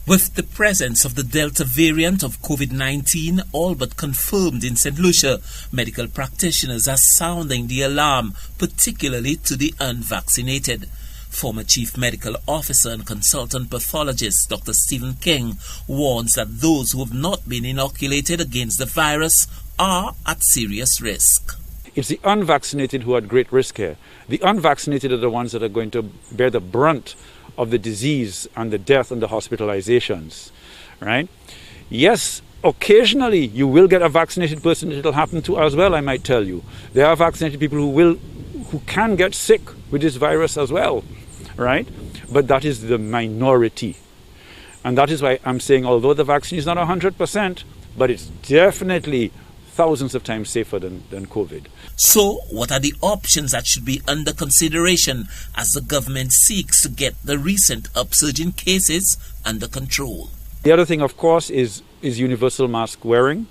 With the presence of the Delta variant of COVID-19 all but confirmed in Saint Lucia, medical practitioners are sounding the alarm, particularly to the unvaccinated. Former Chief Medical Officer and Consultant Pathologist Dr. Stephen King warns that those who have not been inoculated against the virus are at serious risk. It's the unvaccinated who are at great risk here. The unvaccinated are the ones that are going to bear the brunt of the disease and the death and the hospitalizations, right? Yes, occasionally you will get a vaccinated person that it'll happen to as well, I might tell you. There are vaccinated people who can get sick with this virus as well, right? But that is the minority. And that is why I'm saying, although the vaccine is not 100%, but it's definitely thousands of times safer than COVID. So, what are the options that should be under consideration as the government seeks to get the recent upsurge in cases under control? The other thing, of course, is universal mask wearing,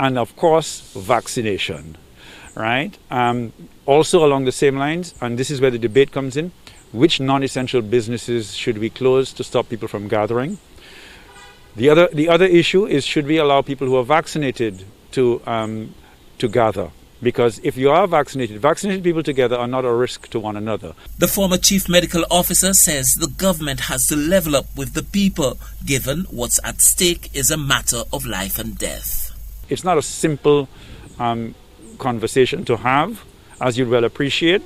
and of course, vaccination, right? Also along the same lines, and this is where the debate comes in, which non-essential businesses should we close to stop people from gathering? The other issue is, should we allow people who are vaccinated to gather? Because if you are vaccinated people together are not a risk to one another. The former Chief Medical Officer says the government has to level up with the people, given what's at stake is a matter of life and death. It's not a simple conversation to have, as you'd well appreciate,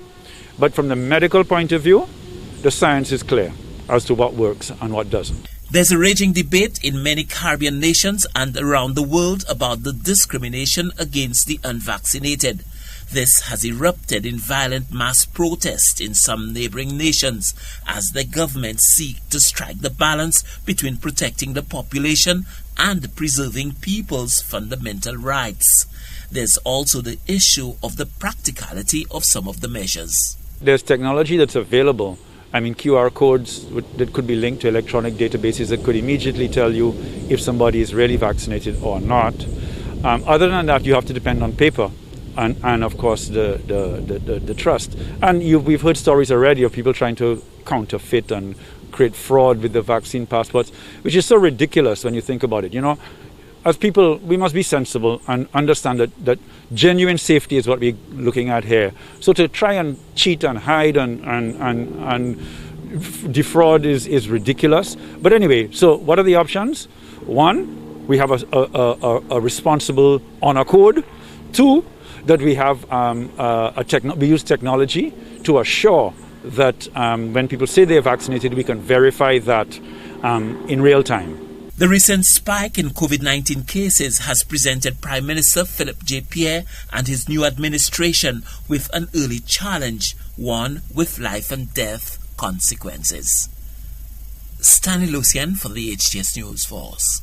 but from the medical point of view, the science is clear as to what works and what doesn't. There's a raging debate in many Caribbean nations and around the world about the discrimination against the unvaccinated. This has erupted in violent mass protest in some neighboring nations as the governments seek to strike the balance between protecting the population and preserving people's fundamental rights. There's also the issue of the practicality of some of the measures. There's technology that's available. I mean, QR codes that could be linked to electronic databases that could immediately tell you if somebody is really vaccinated or not. Other than that, you have to depend on paper and of course, the trust. And we've heard stories already of people trying to counterfeit and create fraud with the vaccine passports, which is so ridiculous when you think about it. You know, as people, we must be sensible and understand that genuine safety is what we're looking at here. So to try and cheat and hide and defraud is ridiculous. But anyway, so what are the options? One, we have a responsible honor code. Two, that we have we use technology to assure that when people say they're vaccinated, we can verify that in real time. The recent spike in COVID-19 cases has presented Prime Minister Philip J. Pierre and his new administration with an early challenge, one with life and death consequences. Saint Lucian for the HTS News Force.